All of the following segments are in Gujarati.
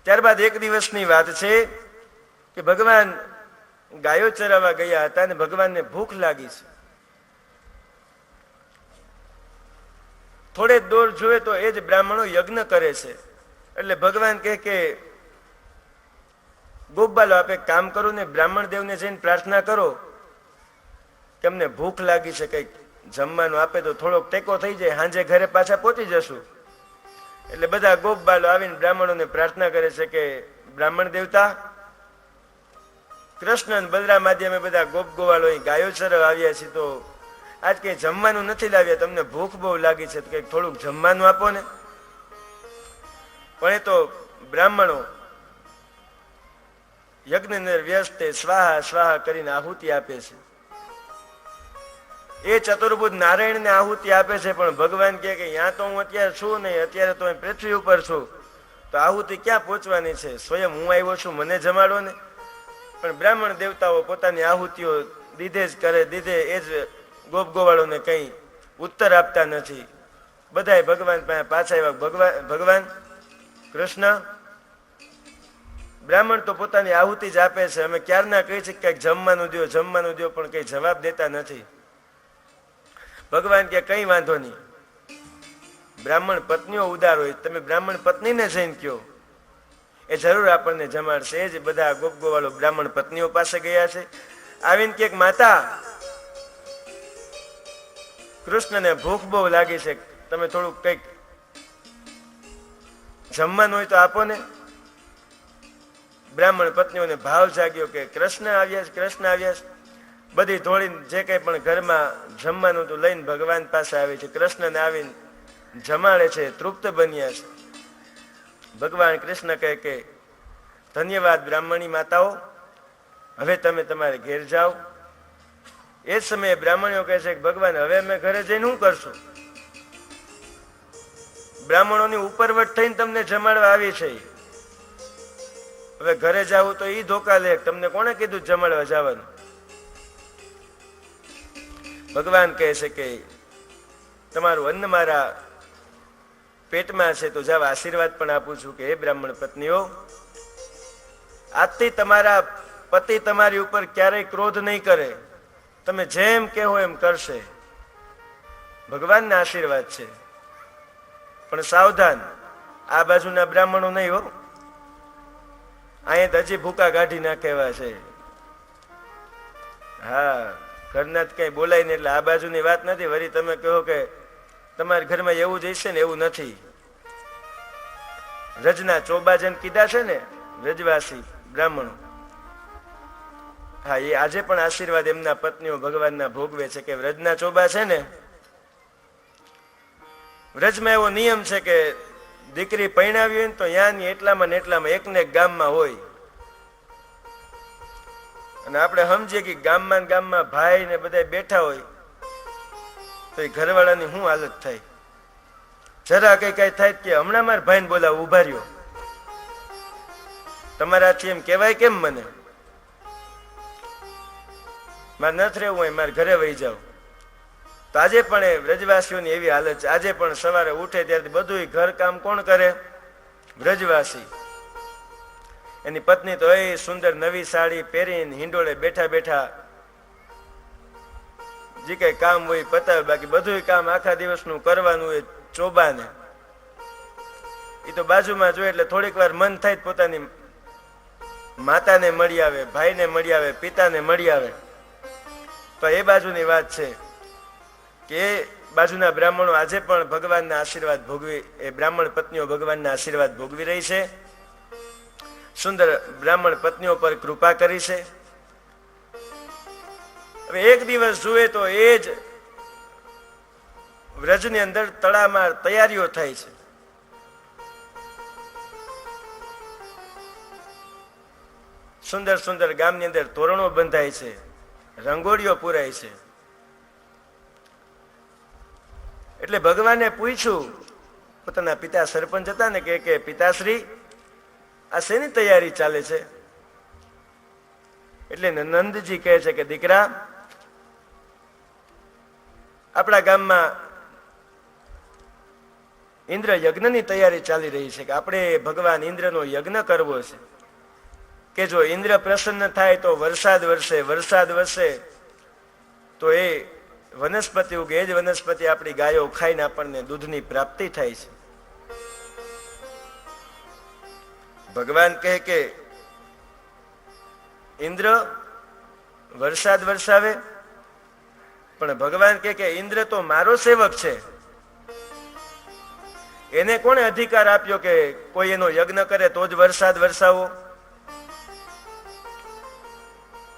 ત્યારબાદ એક દિવસની વાત છે કે ભગવાન ગાયો ચરાવવા ગયા હતા અને ભગવાનને ભૂખ લાગી છે. થોડે દૂર જુએ તો એ જ બ્રાહ્મણો યજ્ઞ કરે છે. એટલે ભગવાન કહે કે ગોપબાલો આપે કામ કરો ને બ્રાહ્મણ દેવને જઈને પ્રાર્થના કરો કે અમને ભૂખ લાગી છે, કંઈક જમવાનું આપે તો થોડોક ટેકો થઈ જાય, સાંજે ઘરે પાછા પહોંચી જશું. એટલે બધા ગોપબાલો આવીને બ્રાહ્મણોને પ્રાર્થના કરે છે કે બ્રાહ્મણ દેવતા કૃષ્ણ અને બલરામ આદિ અમે બધા ગોપ ગોવાળો અહીં ગાયો ચરાવવા આવ્યા છીએ, તો આજ કઈ જમવાનું નથી લાવ્યા, તમને ભૂખ બહુ લાગી છે તો કંઈક થોડુંક જમવાનું આપો ને. પણ એ તો બ્રાહ્મણો યજ્ઞની અંદર વ્યસ્ત સ્વાહા સ્વાહા કરીને આહુતિ આપે છે. એ ચતુર્ભુજ નારાયણને આહુતિ આપે છે, પણ ભગવાન કહે કે ત્યાં તો હું અત્યારે છું નહીં, અત્યારે તો હું પૃથ્વી ઉપર છું, તો આહુતિ ક્યાં પહોંચવાની છે, સ્વયં હું આવ્યો છું, મને જમાડો ને. પણ બ્રાહ્મણ દેવતાઓ પોતાની આહુતિઓ દીધે જ કરે, દીધે એ જ ગોપ ગોવાળોને કંઈ ઉત્તર આપતા નથી. બધાય ભગવાન પાસે પાછા આવ્યા. ભગવાન કૃષ્ણ બ્રાહ્મણ તો પોતાની આહુતિ જ આપે છે, અમે ક્યારના કહી છે કંઈક જમવાનું દો જમવાનું દો, પણ કંઈ જવાબ દેતા નથી. ભગવાન કે કંઈ વાંધો નહીં, બ્રાહ્મણ પત્નીઓ ઉદાર હોય, તમે બ્રાહ્મણ પત્નીને જઈને કહો, એ જરૂર આપણને જમાડશે. એ જ બધા ગોપ ગોવાળો બ્રાહ્મણ પત્નીઓ પાસે ગયા છે. આવીને કે માતા કૃષ્ણને ભૂખ બહુ લાગી છે, તમે થોડુંક કંઈક જમવાનું હોય તો આપો ને. બ્રાહ્મણ પત્નીઓને ભાવ જાગ્યો કે કૃષ્ણ આવ્યા છે, કૃષ્ણ આવ્યા છે. બધી ધોળીને જે કંઈ પણ ઘરમાં જમવાનું તો લઈને ભગવાન પાસે આવે છે, કૃષ્ણને આવીને જમાડે છે, તૃપ્ત બન્યા છે. ભગવાન કૃષ્ણ કહે કે ધન્યવાદ બ્રાહ્મણી માતાઓ, હવે તમે તમારે ઘેર જાઓ. એ જ સમયે બ્રાહ્મણીઓ કહે છે કે ભગવાન હવે અમે ઘરે જઈને શું કરશું? બ્રાહ્મણોની ઉપરવટ થઈને તમને જમાડવા આવી છે, હવે ઘરે જવું તો એ ધોકા લે, તમને કોણે કીધું જમાડવા જવાનું? ભગવાન કહે છે કે તમારું અન્ન મારા પેટમાં છે, તો જાવ આશીર્વાદ પણ આપું છું કે હે બ્રાહ્મણ પત્નીઓ, આજથી તમારા પતિ તમારી ઉપર ક્યારેય ક્રોધ નહીં કરે, તમે જેમ કહેવો એમ કરશે. ભગવાનના આશીર્વાદ છે. પણ સાવધાન, આ બાજુના બ્રાહ્મણો નહીં હો, અહીંયા હજી ભૂકા કાઢી નાખેવા છે. હા, ઘરના જ કઈ બોલાય ને એટલે આ બાજુની વાત નથી. વળી તમે કહો કે તમારા ઘરમાં એવું જ હશે ને, એવું નથી. રજના ચોબા જેને કીધા છે ને, રજવાસી બ્રાહ્મણો, હા, એ આજે પણ આશીર્વાદ એમના પત્નીઓ ભગવાનના ભોગવે છે. કે વ્રજના ચોબા છે ને, વ્રજમાં એવો નિયમ છે કે દીકરી પરણાવી હોય ને તો યાની એટલામાં ને એટલામાં એકને એક ગામમાં હોય. અને આપણે સમજીએ કે ગામમાં ને ગામમાં ભાઈ ને બધા બેઠા હોય તો એ ઘરવાળાની શું હાલત થાય? જરા કઈ થાય કે હમણાં મારા ભાઈને બોલાવો, ઉભા રહ્યો, તમારાથી એમ કહેવાય કેમ મને? મારે નથી રહેવું હોય, મારે ઘરે વહી જાવ. તો આજે પણ એ વ્રજવાસીઓની એવી હાલત છે. આજે પણ સવારે ઉઠે ત્યારથી બધું ઘર કામ કોણ કરે? વ્રજવાસી. એની પત્ની તો એ સુંદર નવી સાડી પહેરીને હિંડોળે બેઠા બેઠા જે કઈ કામ હોય પતાવે, બાકી બધું કામ આખા દિવસનું કરવાનું હોય ચોબાને. એ તો બાજુમાં જોઈએ એટલે થોડીક વાર મન થાય પોતાની માતાને મળી આવે, ભાઈને મળી આવે, પિતાને મળી આવે. તો એ બાજુની વાત છે કે એ બાજુના બ્રાહ્મણો આજે પણ ભગવાનના આશીર્વાદ ભોગવી, એ બ્રાહ્મણ પત્નીઓ ભગવાનના આશીર્વાદ ભોગવી રહી છે. સુંદર બ્રાહ્મણ પત્નીઓ પર કૃપા કરી છે. હવે એક દિવસ જુએ તો એ જ વ્રજની અંદર તડામાર તૈયારીઓ થાય છે. સુંદર સુંદર ગામની અંદર તોરણો બંધાય છે, રંગોળીઓ પૂરાય છે. એટલે ભગવાને પૂછ્યું, પોતાના પિતા સરપંચ હતા ને, કે પિતાશ્રી આ શેની તૈયારી ચાલે છે? એટલે નંદજી કહે છે કે દીકરા, આપણા ગામમાં ઇન્દ્ર યજ્ઞની તૈયારી ચાલી રહી છે કે આપણે ભગવાન ઇન્દ્રનો યજ્ઞ કરવો છે કે જો ઇન્દ્ર પ્રસન્ન થાય તો વરસાદ વરસે, વરસાદ વરસે તો એ વનસ્પતિ ઉગે, એ જ વનસ્પતિ આપણી ગાયો ખાઈને આપણને દૂધની પ્રાપ્તિ થાય છે. ભગવાન કહે કે ઇન્દ્ર વરસાદ વરસાવે, પણ ભગવાન કહે કે ઇન્દ્ર તો મારો સેવક છે, એને કોણે અધિકાર આપ્યો કે કોઈ એનો યજ્ઞ કરે તો જ વરસાદ વરસાવો?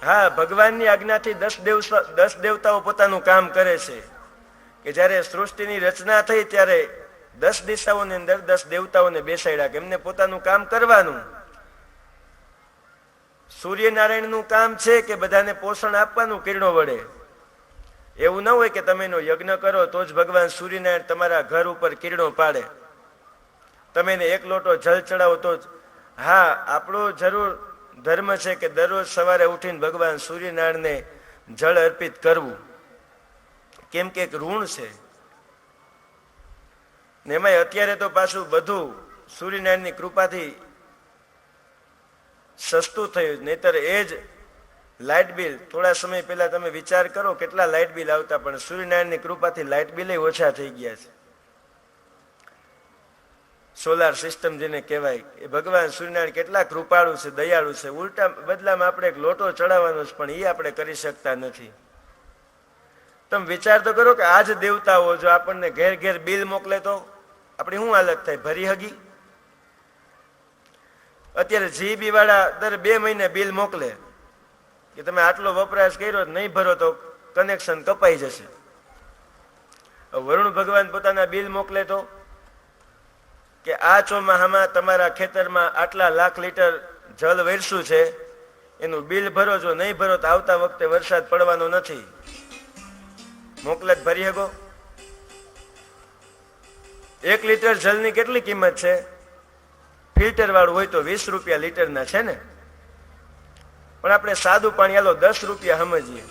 હા, ભગવાનની આજ્ઞાથી 10 દેવતાઓ પોતાનું કામ કરે છે કે જ્યારે સૃષ્ટિની રચના થઈ ત્યારે 10 દિશાઓની અંદર 10 દેવતાઓને બેસાડ્યા કે એમને પોતાનું કામ કરવાનું. સૂર્યનારાયણનું કામ છે કે બધાને પોષણ આપવાનું કિરણો વડે. એવું ન હોય કે તમે એનો યજ્ઞ કરો તો જ ભગવાન સૂર્યનારાયણ તમારા ઘર ઉપર કિરણો પાડે, તમે એને 1 લોટો જલ ચડાવો તો જ. હા, આપણો જરૂર ધર્મ છે કે દરરોજ સવારે ઉઠીને ભગવાન સૂર્યનારાયણને જળ અર્પિત કરવું, કેમ કે એક ઋણ છે. ને એમાંય અત્યારે તો પાછું બધું સૂર્યનારાયણની કૃપાથી સસ્તું થયું, નહીતર એ જ લાઇટ બિલ થોડા સમય પહેલા તમે વિચાર કરો કેટલા લાઇટ બિલ આવતા, પણ સૂર્યનારાયણની કૃપાથી લાઇટ બિલ ઓછા થઈ ગયા છે. સોલાર સિસ્ટમ જેને કહેવાય, એ ભગવાન સૂર્યનારાયણ કેટલા કૃપાળુ છે, દયાળુ છે. ઉલટા બદલામાં આપણે એક લોટો ચડાવવાનો છે, પણ એ આપણે કરી શકતા નથી. તમે વિચાર તો કરો કે આ જ દેવતાઓ જો આપણને ઘેર ઘેર બિલ મોકલે તો આપણી શું હાલત થાય? ભરી હગી? અત્યારે જીબી વાળા દર 2 મહિને બિલ મોકલે કે તમે આટલો વપરાશ કર્યો, નહીં ભરો તો કનેક્શન કપાઈ જશે. વરુણ ભગવાન પોતાના બિલ મોકલે તો કે આ ચોમાહામાં તમારા ખેતરમાં આટલા લાખ લીટર જળ વેરશું છે, એનું બિલ ભરો, જો નહીં ભરો તો આવતા વખતે વરસાદ પડવાનો નથી. મોકલે ભરી શકો? 1 લીટર જળની કેટલી કિંમત છે? ફિલ્ટર વાળું હોય તો 20 રૂપિયા લીટરના છે ને, પણ આપણે સાદું પાણી હાલો 10 રૂપિયા સમજીએ.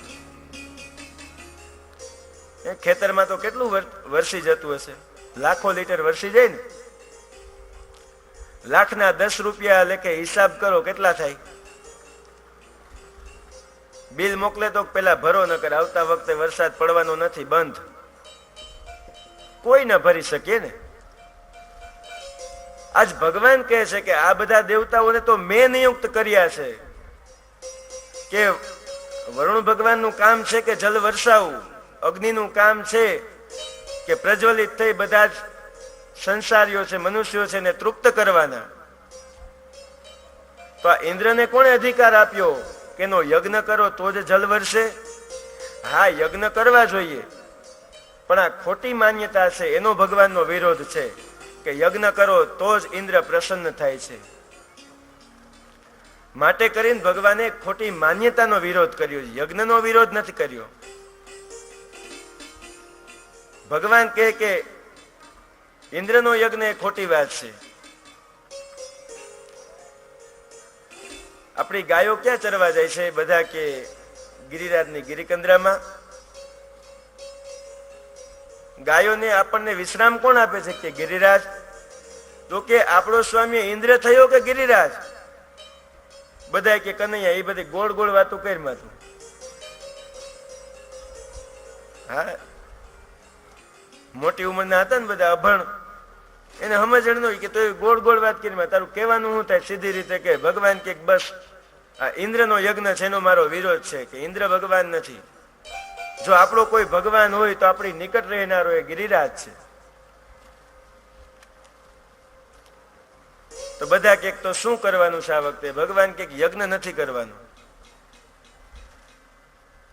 ખેતરમાં તો કેટલું વરસી જતું હશે? લાખો લીટર વરસી જાય ને. લાખના 10 રૂપિયા લેખે હિસાબ કરો કેટલા થાય? બિલ મોકલે તો પેલા ભરો, ન કરે આવતા વખતે વરસાદ પડવાનો નથી, બંધ. કોઈ ન ભરી શકે ને. આજ ભગવાન કહે છે કે આ બધા દેવતાઓને તો મેં નિયુક્ત કર્યા છે કે વરુણ ભગવાનનું કામ છે કે જલ વરસાવવું, અગ્નિનું કામ છે કે પ્રજ્વલિત થઈ બધા જ સંસારીઓ છે, મનુષ્યો છે ને તૃપ્ત કરવાના. તો આ ઇન્દ્રને કોણે અધિકાર આપ્યો કે એનો યજ્ઞ કરો તો જ જલ વરસે? હા, યજ્ઞ કરવા જોઈએ, પણ આ ખોટી માન્યતા છે, એનો ભગવાનનો વિરોધ છે કે યજ્ઞ કરો તો જ ઇન્દ્ર પ્રસન્ન થાય છે. માટે કરીને ભગવાને ખોટી માન્યતાનો વિરોધ કર્યો છે, યજ્ઞનો વિરોધ નથી કર્યો. ભગવાન કહે કે ઇન્દ્રનો યજ્ઞ એ ખોટી વાત છે. આપણી ગાયો ક્યાં ચરવા જાય છે? બધા કે ગિરિરાજની ગિરિકંદરામાં. ગાયોને આપણને વિશ્રામ કોણ આપે છે કે ગિરિરાજ? તો કે આપણો સ્વામી ઇન્દ્ર થયો કે ગિરિરાજ? બધા કે કનૈયા. એ બધી ગોળ ગોળ વાતો કરી માતું. હા, મોટી ઉંમરના હતા ને બધા અભણ, એને સમજણ ન હોય કે તો ગોળ ગોળ વાત કરી. તારું કહેવાનું શું થાય? સીધી રીતે કે ભગવાન કે બસ આ ઇન્દ્રનો યજ્ઞ છે એનો મારો વિરોધ છે, કે ઇન્દ્ર ભગવાન નથી. જો આપણો કોઈ ભગવાન હોય તો આપણી નિકટ રહેનારો એ ગિરિરાજ છે. તો બધા કે તો શું કરવાનું છે આ વખતે? ભગવાન કે યજ્ઞ નથી કરવાનું.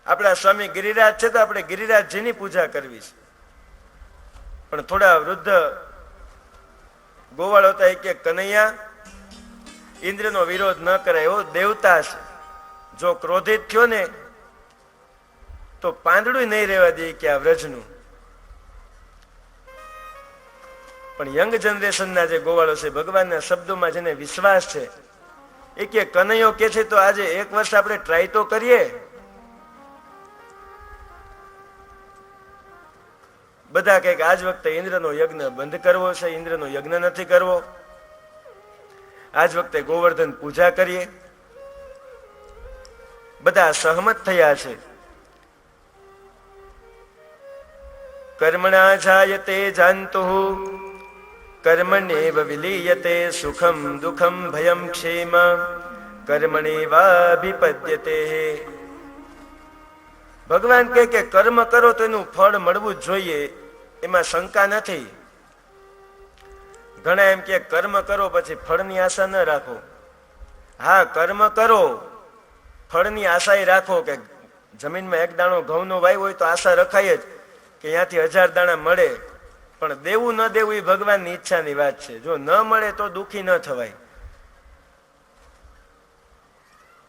આપણા સ્વામી ગિરિરાજ છે તો આપણે ગિરિરાજજીની પૂજા કરવી છે. પણ થોડા વૃદ્ધ ગોવાળ હતા, એક કનૈયા ઇન્દ્રનો વિરોધ ન કરાય, એવો દેવતા છે. જો ક્રોધિત થયો ને તો પાંદડું નહીં રહેવા દે કે આ વ્રજનું. પણ યંગ જનરેશનના જે ગોવાળો છે, ભગવાનના શબ્દોમાં જેને વિશ્વાસ છે, એ કે કનૈયો કે છે તો આજે 1 વર્ષ આપણે ટ્રાય તો કરીએ. બધા કહે કે આજ વખતે ઇન્દ્રનો યજ્ઞ બંધ કરવો છે, ઇન્દ્રનો યજ્ઞ નથી કરવો, આજ વખતે ગોવર્ધન પૂજા કરીએ. બધા સહમત થયા છે. કર્મણા જાયતે જાંતુઃ કર્મણ્યેવ વિલીયતે સુખમ દુઃખમ ભયમ ક્ષેમ કર્મણેવાભિપદ્યતે. ભગવાન કહે કે કર્મ કરો તો એનું ફળ મળવું જ જોઈએ, એમાં શંકા નથી. ઘણા એમ કે કર્મ કરો પછી ફળની આશા ન રાખો. હા, કર્મ કરો, ફળની આશા રાખો. કે જમીનમાં એક દાણો ઘઉંનો વાવ્યો હોય તો આશા રખાય જ કે અહીંયાથી 1000 દાણા મળે, પણ દેવું ન દેવું એ ભગવાનની ઈચ્છાની વાત છે. જો ન મળે તો દુઃખી ન થવાય.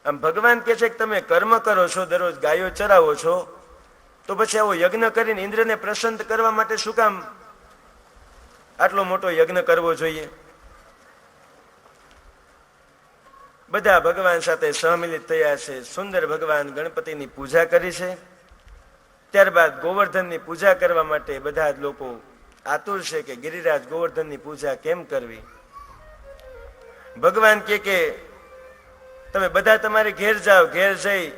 આમ ભગવાન કહે છે કે તમે કર્મ કરો છો, દરરોજ ગાયો ચરાવો છો, તો પછી આવો યજ્ઞ કરીને ઇન્દ્રને પ્રસન્ન કરવા માટે શું કામ આટલો મોટો યજ્ઞ કરવો જોઈએ? બધા ભગવાન સાથે સહમિલિત થયા છે. સુંદર ભગવાન ગણપતિની પૂજા કરી છે. ત્યારબાદ ગોવર્ધનની પૂજા કરવા માટે બધા જ લોકો આતુર છે કે ગિરિરાજ ગોવર્ધનની પૂજા કેમ કરવી. ભગવાન કે તમે બધા તમારે ઘેર જાઓ, ઘેર જઈ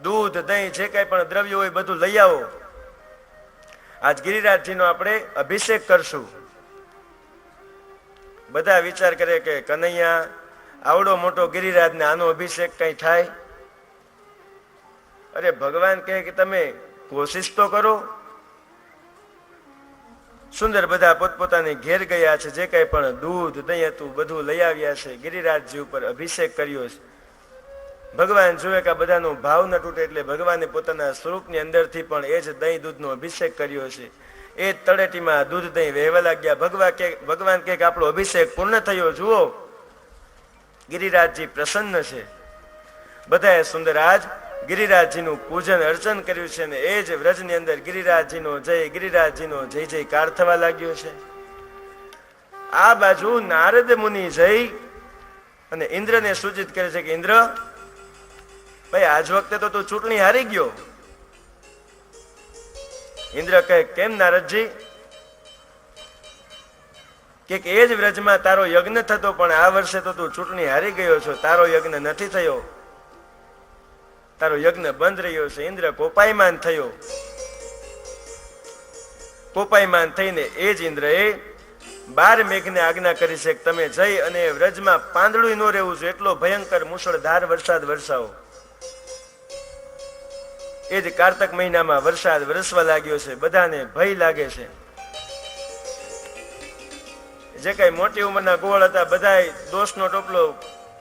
દૂધ દહીં જે કઈ પણ દ્રવ્ય હોય બધું લઈ આવો. આજ ગિરિરાજજીનો આપણે અભિષેક કરશું. બધા વિચાર કરે કે કનૈયા આવડો મોટો ગિરિરાજ ને આનો અભિષેક કઈ થાય? અરે ભગવાન કહે કે તમે કોશિશ તો કરો. સુંદર બધા પોતપોતાની ઘેર ગયા છે. જે કઈ પણ દૂધ દહીં હતું બધું લઈ આવ્યા છે. ગિરિરાજજી ઉપર અભિષેક કર્યો છે. ભગવાન જોવે કે આ બધાનો ભાવ ન તૂટે એટલે ભગવાને પોતાના સ્વરૂપની અંદરથી પણ એ જ દહીં દૂધનો અભિષેક કર્યો છે. એ જ તળેટીમાં દૂધ દહીં વહેવા લાગ્યા. ભગવાન કે આપણો અભિષેક પૂર્ણ થયો, જુઓ ગિરિરાજજી પ્રસન્ન છે. બધાએ સુંદર આજ ગિરિરાજજીનું પૂજન અર્ચન કર્યું છે ને એ જ વ્રજની અંદર ગિરિરાજજીનો જય જયકાર થવા લાગ્યો છે. આ બાજુ નારદ મુનિ જઈ અને ઇન્દ્રને સૂચિત કરે છે કે ઇન્દ્ર ભાઈ આજ વખતે તો તું ચૂંટણી હારી ગયો. ઇન્દ્ર કહે કેમ નારદજી? કે એ જ વ્રજમાં તારો યજ્ઞ થતો પણ આ વર્ષે તો તું ચૂંટણી હારી ગયો છો, તારો યજ્ઞ નથી થયો, તારો યજ્ઞ બંધ રહ્યો છે. ઇન્દ્ર કોપાયમાન થયો. કોપાયમાન થઈને એ જ ઇન્દ્રએ 12 મેઘને આજ્ઞા કરી છે કે તમે જઈ અને વ્રજમાં પાંદડું ન રહેવું છે એટલો ભયંકર મુશળધાર વરસાદ વરસાવો. એ જ કાર્તક મહિનામાં વરસાદ વરસવા લાગ્યો છે. બધાને ભય લાગે છે. જે કઈ મોટી ઉંમરના ગોળ હતા બધા દોષનો ટોપલો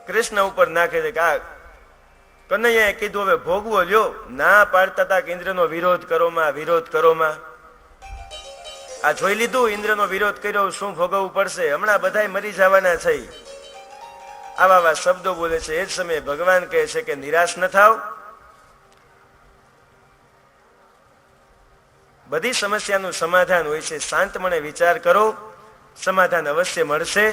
કૃષ્ણ ઉપર નાખે છે કે આ કનૈયાએ કીધું હવે ભોગવો લ્યો. ના પાડતા હતા કે ઇન્દ્રનો વિરોધ કરોમાં. આ જોઈ લીધું, ઇન્દ્રનો વિરોધ કર્યો, શું ભોગવવું પડશે, હમણાં બધા મરી જવાના છે. આવા શબ્દો બોલે છે. એ જ સમયે ભગવાન કહે છે કે નિરાશ ન થાવ. બધી સમસ્યાનું સમાધાન હોય છે. શાંત મને વિચાર કરો, સમાધાન અવશ્ય મળશે.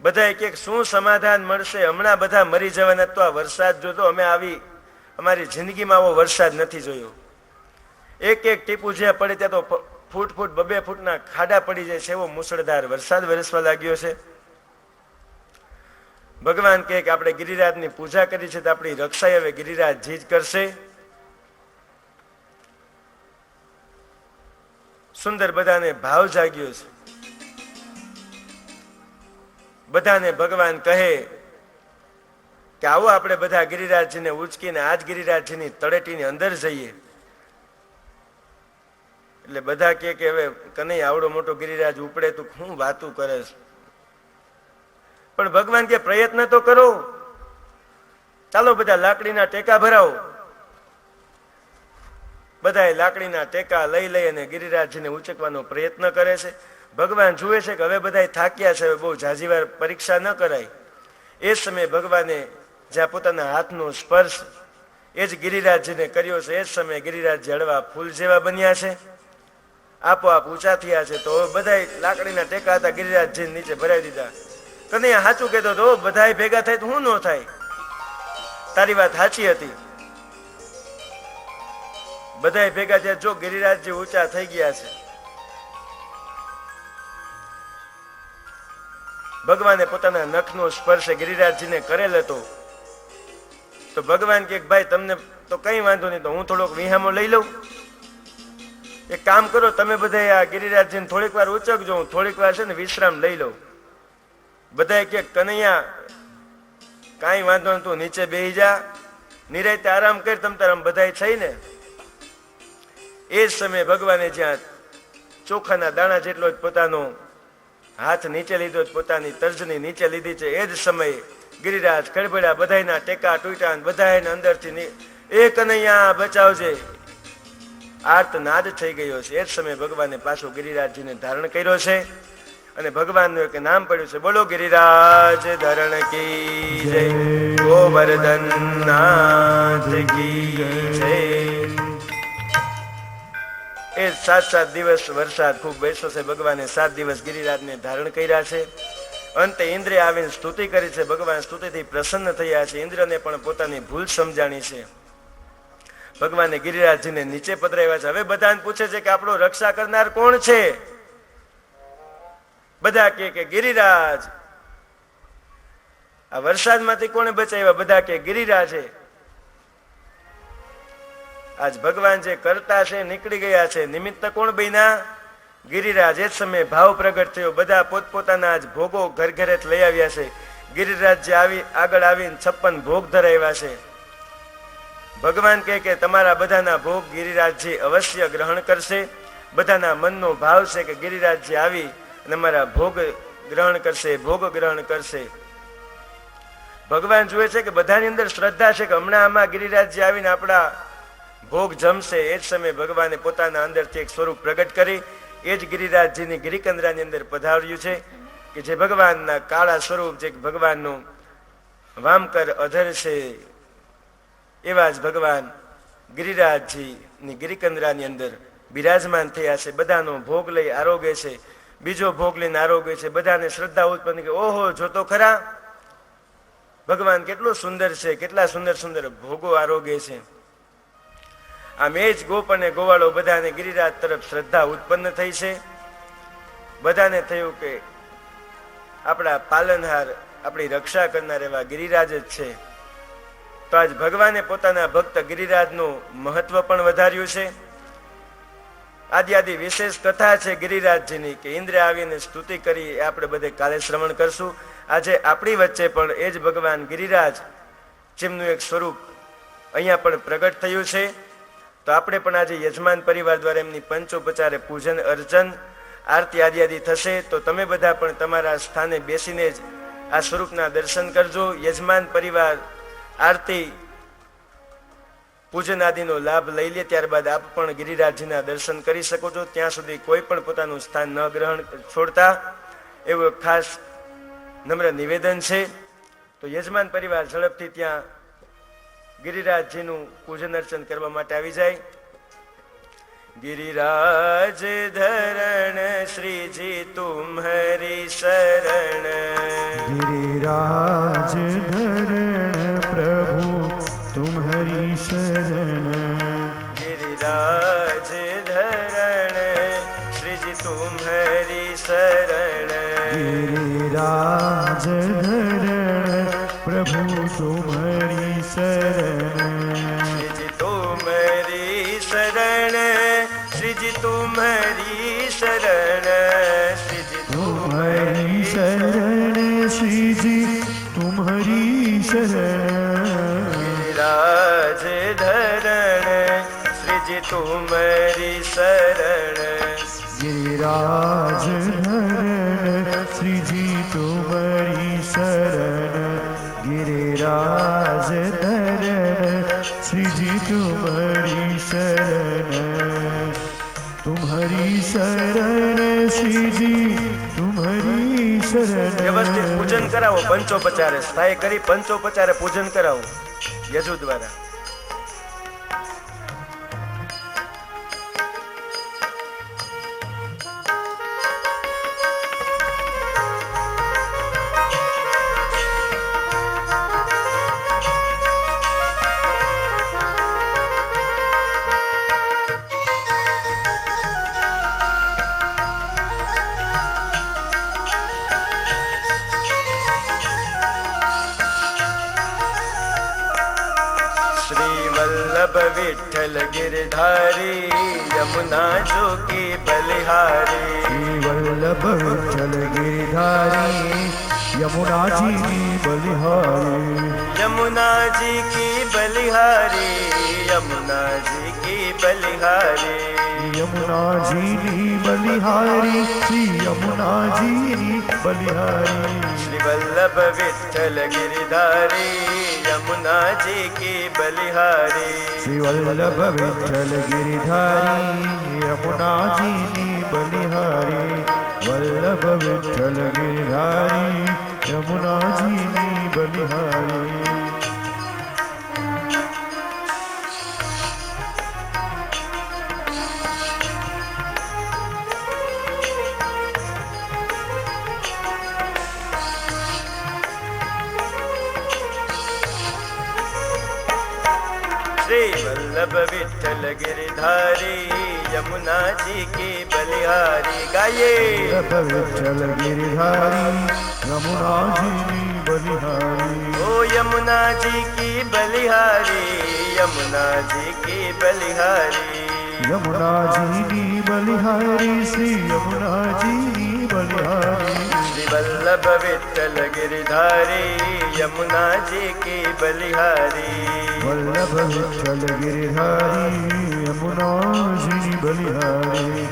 બધા કે શું સમાધાન મળશે? હમણાં બધા મરી જવાના. તો આ વરસાદ જોતો, અમે અમારી જિંદગીમાં આવો વરસાદ નથી જોયો. એક ટીપું જ્યાં પડે ત્યાં તો ફૂટ 2 ફૂટના ખાડા પડી જાય છે. એવો મુશળધાર વરસાદ વરસવા લાગ્યો છે. ભગવાન કહે કે આપણે ગિરિરાજની પૂજા કરી છે તો આપણી રક્ષા હવે ગિરિરાજજી જ કરશે. સુંદર બધાને ભાવ જાગ્યો છે. બધાને ભગવાન કહે કે આવો આપણે બધા ગિરિરાજજીને ઉચકીને આજ ગિરિરાજજીની તળેટીની અંદર જઈએ. એટલે બધા કે હવે કનૈયા આવડો મોટો ગિરિરાજ ઉપડે તું શું વાતું કરે છે? પણ ભગવાન કે પ્રયત્ન તો કરો. ચાલો બધા લાકડીના ટેકા ભરાવો. બધા લાકડીના ટેકા લઈ અને ગિરિરાજજીને ઉચકવાનો પ્રયત્ન કરે છે. ભગવાન જુએ છે કે હવે બધા થાક્યા છે, બહુ ઝાઝીવાર પરીક્ષા ન કરાય. એ સમયે ભગવાને જ્યાં પોતાના હાથનો સ્પર્શ એ જ ગિરિરાજજીને કર્યો છે. એ જ સમયે ગિરિરાજ હળવા ફૂલ જેવા બન્યા છે, આપોઆપ ઊંચા થયા છે. તો બધા લાકડીના ટેકા હતા ગિરિરાજજી નીચે ભરાવી દીધા. કનૈયા સાચું કહેતો તો બધા ભેગા થાય તો શું ન થાય? તારી વાત સાચી હતી. બધા ભેગા થયા, જો ગિરિરાજજી ઊંચા થઈ ગયા છે. ભગવાને પોતાના નખનો સ્પર્શ ગિરિરાજજીને કરેલ હતો. તો ભગવાન કે ભાઈ તમને તો કઈ વાંધો નહીં, તો હું થોડોક વિહામો લઈ લઉં. એક કામ કરો, તમે બધા આ ગિરિરાજજીને થોડીક વાર ઉચકજો, હું થોડીક વાર છે ને વિશ્રામ લઈ લઉં. બધા કે કનૈયા કાંઈ વાંધો નહીં, તું નીચે બેસી જા, નિરાંતે આરામ કરી, તમ તારામ બધા થઈને. એ જ સમયે ભગવાને જ્યાં ચોખાના દાણા જેટલો જ પોતાનો હાથ નીચે લીધો, પોતાની તર્જની નીચે લીધી છે, એ જ સમયે ગિરિરાજ ખડબડ્યા, બધાના ટેકા તૂટ્યા, બધાને અંદરથી એ કનૈયા બચાવજે આર્તનાદ થઈ ગયો છે. એ જ સમયે ભગવાને પાછો ગિરિરાજજીને ધારણ કર્યો છે અને ભગવાનનું એક નામ પડ્યું છે, બોલો ગિરિરાજ ધરણ કી જય, ગોવર્ધન નાથ કી જય. એ 7 દિવસ વરસાદ ખૂબ બેસો છે. ભગવાને 7 દિવસ ગિરિરાજને ધારણ કર્યા છે. અંતે ઇન્દ્રે આવીને સ્તુતિ કરી છે. ભગવાન સ્તુતિથી પ્રસન્ન થયા છે. ઇન્દ્રને પણ પોતાની ભૂલ સમજાણી છે. ભગવાને ગિરિરાજજીને નીચે પધરાવ્યા છે. હવે બધાને પૂછે છે કે આપણો રક્ષા કરનાર કોણ છે? બધા કે ગિરિરાજ. આ વરસાદમાંથી કોણે બચાવ્યા? બધા કે ગિરિરાજે. આજ ભગવાન જે કરતા છે નીકળી ગયા છે, નિમિત્ત કોણ બન્યા? ગિરિરાજ. એ જ સમયે ભાવ પ્રગટ થયો. બધા પોતપોતાના આજ ભોગો ઘર ઘરે લઈ આવ્યા છે. ગિરિરાજ જે આગળ આવીને 56 ભોગ ધરાવ્યા છે. ભગવાન કહે કે તમારા બધાના ભોગ ગિરિરાજજી અવશ્ય ગ્રહણ કરશે. બધાના મનનો ભાવ છે કે ગિરિરાજજી આવી અને અમારા ભોગ ગ્રહણ કરશે, ભોગ ગ્રહણ કરશે. ભગવાન જુએ છે કે બધાની અંદર શ્રદ્ધા છે કે હમણાં આમાં ગિરિરાજજી આવીને આપણા ભોગ જમશે. એ જ સમયે ભગવાને પોતાના અંદરથી એક સ્વરૂપ પ્રગટ કરી. એ જ ગિરિરાજજીની ગિરિકંદરાની અંદર પધાર્યું છે કે જે ભગવાનના કાળા સ્વરૂપ, જે ભગવાનનું વામકર અધર છે, એવા જ ભગવાન ગિરિરાજજીની ગિરિકંદરાની અંદર બિરાજમાન થયા છે. બધાનો ભોગ લઈ આરોગે છે, બીજો ભોગ લઈને આરોગે છે. બધાને શ્રદ્ધા ઉત્પન્ન કે ઓહો, જોતો ખરા ભગવાન કેટલું સુંદર છે, કેટલા સુંદર સુંદર ભોગો આરોગે છે. આમ એ જ ગોપ અને ગોવાળો બધાને ગિરિરાજ તરફ શ્રદ્ધા ઉત્પન્ન થઈ છે. બધાને થયું કે આપણા પાલનહાર, આપણી રક્ષા કરનાર એવા ગિરિરાજ જ છે. તો આજ ભગવાને પોતાના ભક્ત ગિરિરાજનું મહત્વ પણ વધાર્યું છે. આદિ વિશેષ કથા છે ગિરિરાજજીની કે ઇન્દ્રે આવીને સ્તુતિ કરી, એ આપણે બધે કાલે શ્રવણ કરશું. આજે આપણી વચ્ચે પણ એ જ ભગવાન ગિરિરાજ, જેમનું એક સ્વરૂપ અહીંયા પણ પ્રગટ થયું છે. તો આપણે પણ આજે યજમાન પરિવાર દ્વારા એમની પંચોપચારે પૂજન અર્ચન આરતી આદિ થશે. તો તમે બધા પણ તમારા સ્થાને બેસીને જ આ સ્વરૂપના દર્શન કરજો. યજમાન પરિવાર આરતી પૂજન આદિનો લાભ લઈ લે, ત્યારબાદ આપ પણ ગિરિરાજજીના દર્શન કરી શકો છો. ત્યાં સુધી કોઈ પણ પોતાનું સ્થાન ન ગ્રહણ છોડતા, એવું ખાસ નમ્ર નિવેદન છે. તો યજમાન પરિવાર ઝડપથી ત્યાં ગિરિરાજજીનું પૂજન અર્ચન કરવા માટે આવી જાય. ગિરિરાજ ધરણ શ્રીજી તુમ્હારી શરણ, ગિરિરાજ ધરણ પ્રભુ તુમ્હારી શરણ, ગિરિરાજ ધરણ શ્રીજી તુમ્હારી શરણ, ગિરિરાજ ધરણ પ્રભુ તુમ્હારી શરણ, શ્રીજી તુમ્હારી શરણ, શ્રીજી તુમ્હારી શરણ, શ્રીજી તુમ્હારી શરણ, શ્રીજી તુમ્હારી શરણ, ગિરિરાજ ધરણ શ્રીજી તુમ્હારી શરણ, ગિરિરાજ ધરણ શ્રીજી તુમ્હારી શરણ, ગિરિરાજ ધરણ શ્રીજી તુમ્હારી શરણ, તુમ્હારી શરણ શ્રીજી તુમ્હારી શરણ. વ્યવસ્થિત પૂજન કરાવો. પંચોપચારે સ્થાયી કરી પંચોપચારે પૂજન કરાવો યજુ દ્વારા. वल्लभ विठ्ठल गिरधारी यमुना जो की बलिहारी श्री वल्लभ विठ्ठल गिरधारी यमुना जी बलिहारी यमुना जी की बलिहारी यमुना जी की बलिहारी यमुना जी बलिहारी श्री यमुना जी बलिहारी श्री वल्लभ विठ्ठल गिरधारी यमुना जी की बलिहारी श्री वल्लभ विठ्ठल गिरधारी यमुना जी बलिहारी वल्लभ विठ्ठल गिरधारी यमुना जी बलिहारी श्री वल्लभ विठ्ठल गिरधारी यमुना जी की बलिहारी गाये वल्लभ विठ्ठल गिरधारी यमुना जी बलिहारी ओ यमुना जी की बलिहारी यमुना जी की बलिहारी यमुना जी बलिहारी श्री यमुना जी बलिहारी श्री वल्लभ विठ्ठल गिरधारी यमुना जी की बलिहारी वल्लभ विठ्ठल गिरधारी यमुना जी बलिहारी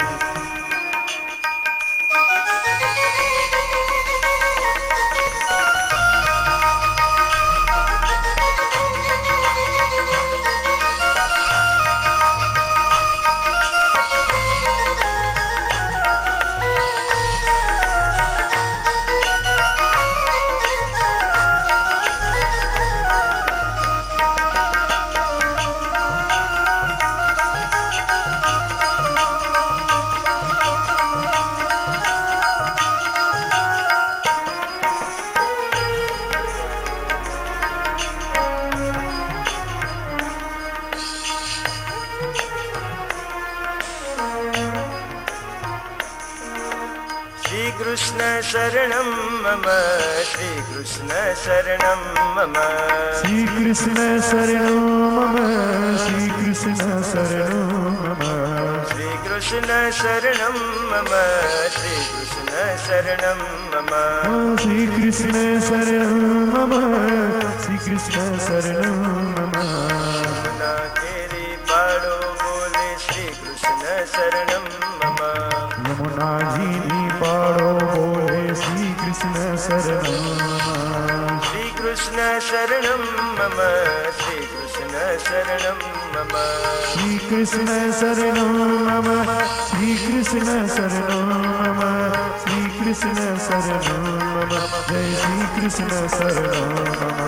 श्री कृष्ण शरणं मम श्री कृष्ण शरणं मम श्री कृष्ण शरणं मम श्री कृष्ण शरणं मम श्री कृष्ण शरणं मम श्री कृष्ण शरणं मम श्री कृष्ण शरणं मम श्री कृष्ण शरणं मम यमुना केरी पाड़ो बोले श्री कृष्ण शरणं मम यमुना जी पाड़ो बोले श्री कृष्ण शरणं मम श्री कृष्ण शरणं मम श्री कृष्ण शरणं मम श्री कृष्ण शरणं मम श्री कृष्ण शरणं मम श्री कृष्ण शरणं मम जय श्री कृष्ण शरणं मम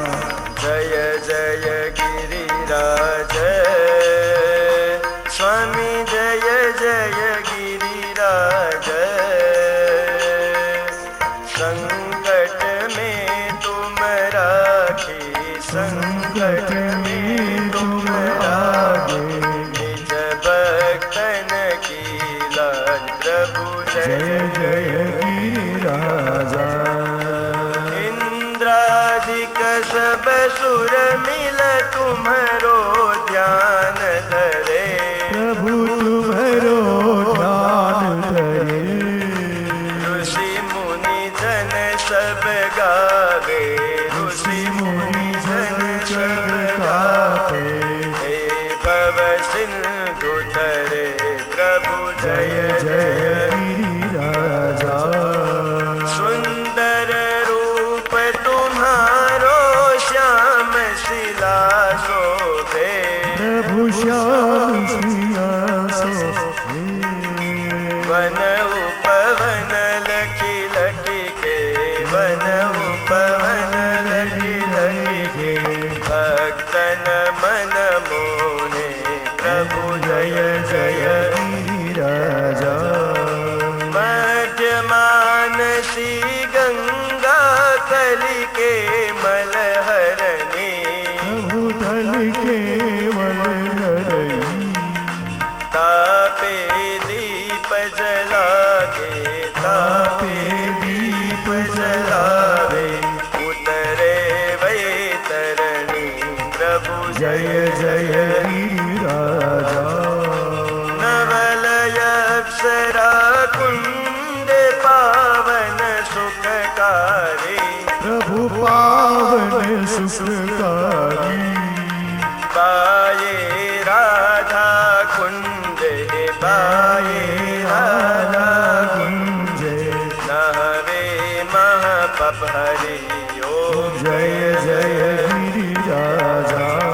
जय जय गिरिराज स्वामी जय जय गिरिराज संकट में तुम राखी संकट में तुम राखे निज भक्तन की लाज प्रभु जय जय गिरिराजा इंद्रादिक सब सुर मिल तुम्हारो ध्यान धरे प्रभु तुम्हारो ध्यान धरे ऋषि मुनि जन सब गावे ऋषि मुनि जन सब गावे हे भव सिंधु तरे प्रभु जय जय गिरिराजा सुंदर रूप तुम्हारो श्याम शिला शोभे प्रभु श्याम सिया सोहे वन उपवन लखी लखी के वन उपवन लखी लखी के भक्तन मन मोहे प्रभु जय जय गिरिराजा मध्य मानसी गंगा कलि के मलहरणी प्रभु धल केवल करई तापे दीप जला के तापे दीप जलावे उतरे वै तरणी प्रभु जय जय गिरिराजा પાવન સુખકારી બાયે રાધા કુંજ હે બાયે રાધા કુંજ નહવે મહાપપ હરિ ઓમ જય જય ગિરિરાજા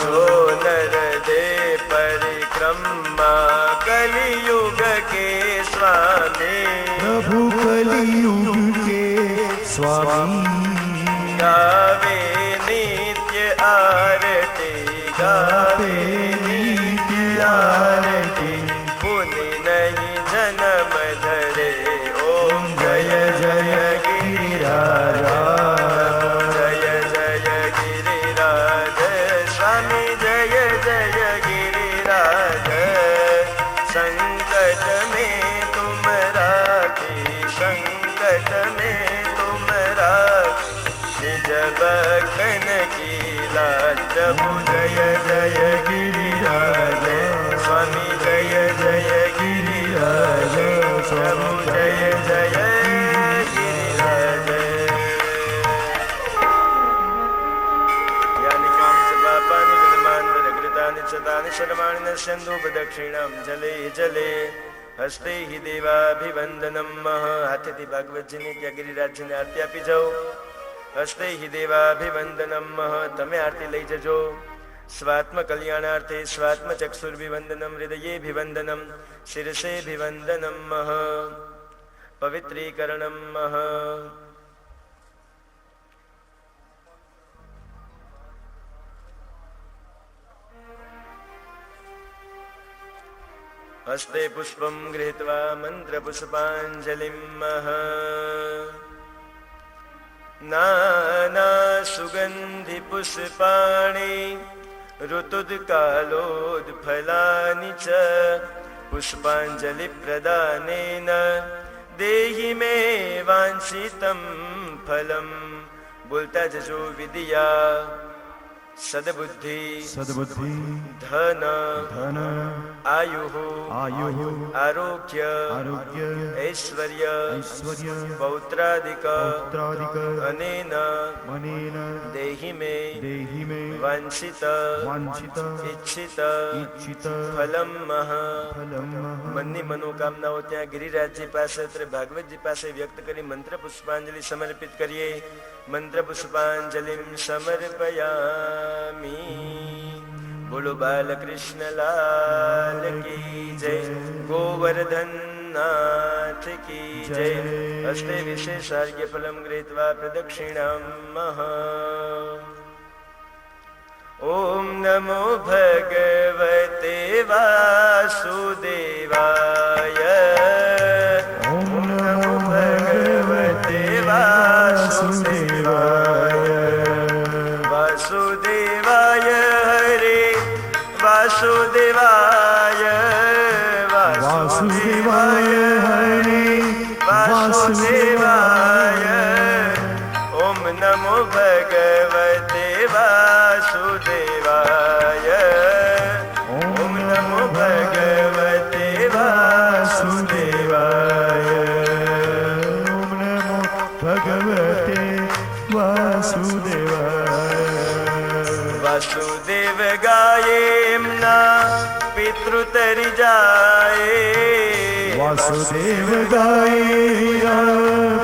જો નર દે પરિક્રમા કલિયુગ કે સ્વામી પ્રભુ કલિયુગ કે સ્વામી ગાવે નિત્ય આરતી ગાવે નિત્ય આરતી પુનિ નહીં જન્મ ધરે ઓમ જય જય ગિરિરાજા જય જય ગિરિરાજ સ્વામી જય જય ગિરિરાજ સંકટ में तुम राखी संकट में तुम राखी निज बखन की लाज प्रभु जय जय गिरिराज स्वामी जय जय गिरिराज प्रभु जय जय गिरिराज यानि कानि च पापानि विद्यमानि विरकृतानि च तानि सर्वाणि नश्यन्तु प्रदक्षिणां जले जले હસ્તે હિ દેવાભિવંદનમ હાથેથી ભાગવતજીને ત્યાં ગિરિરાજજીને આરતી આપી જાઓ હસ્તે હિ દેવાભિવંદનમ તમે આરતી લઈ જજો સ્વાત્મ કલ્યાણાર્થે સ્વાત્મ ચક્ષુર્ભિવંદનમ હૃદયેભિવંદનમ શિરસેભિવંદનમ પવિત્રીકરણમ હસ્તે પુષ્પમ ગૃહીત્વા મંત્રપુષ્પાંજલિમ નાના સુગંધિ પુષ્પાણિ ઋતુકાલોદફલાનિ ચ પુષ્પાંજલિ પ્રદાનેન દેહિ મે વાંછિતમ ફલમ બોલતા જજો વિદ્યા સદબુદ્ધિ સદબુદ્ધિ ધન ધન આયુ આયુ આરોગ્ય આરોગ્ય ઐશ્વર્ય ઐશ્વર્ય પૌત્રાદિક પૌત્રાદિક અનેન મનેન દેહિ મે વાંછિત વાંછિત ઇચ્છિત ઈચ્છિત ફલમ ફલમ મનની મનોકામનાઓ ત્યાં ગિરિરાજજી પાસે અત્રે ભાગવતજી પાસે વ્યક્ત કરી મંત્ર પુષ્પાંજલિ સમર્પિત કરીએ મંત્ર પુષ્પાંજલિ સમર્પયામી બોલો બાલકૃષ્ણ લાલ કી જય ગોવર્ધન નાથ કી જય હસ્તે વિશેષાર્ઘ્ય ફલમ ગૃહીત્વા પ્રદક્ષિણામ ઓમ નમો ભગવતે વાસુદેવાય ઓમ નમો ભગવતે વાસુદેવાય વાસુદેવાય હરે વાસુદેવાય વાસુદેવાય હરે વાસુદેવાય ઓમ નમો ભગવતે વાસુદેવાય ઓમ નમો ભગવતે વાસુદેવાય ઓમ નમો ભગવતે વાસુદેવાય વાસુદેવ ગાયે એમના પિતૃ તરી જાય વાસુદેવ ગાય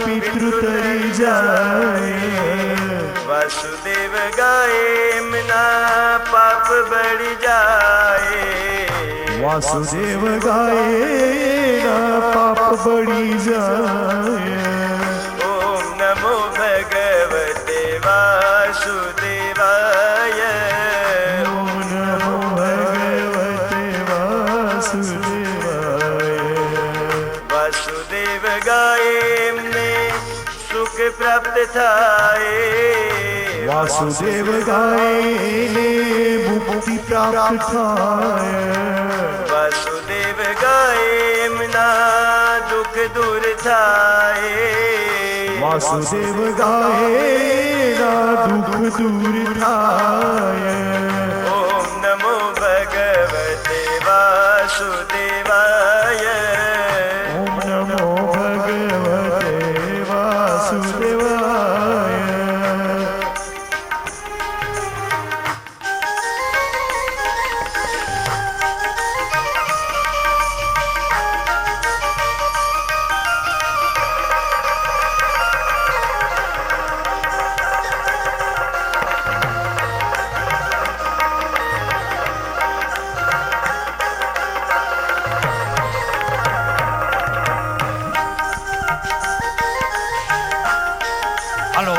પિતૃ તરી જાય વાસુદેવ ગાયે એમના પાપ બળી જાય વાસુદેવ ગાય પાપ બળી જાય ઓમ નમો ભગવતે વાસુદેવાય ઓમ નમો ભગવતે વાસુદેવાય વાસુદેવ ગાયે એમને સુખ પ્રાપ્ત થાય વાસુદેવ ગાયને મુક્તિ પ્રાપ્ત થાય વાસુદેવ ગાયે એમના દુઃખ દૂર થાય વાસુદેવ ગાયના દુઃખ દૂર થાય ઓમ નમો ભગવતે વાસુદેવાય ઓમ નમો ભગવતે વાસુદેવાય હાલો,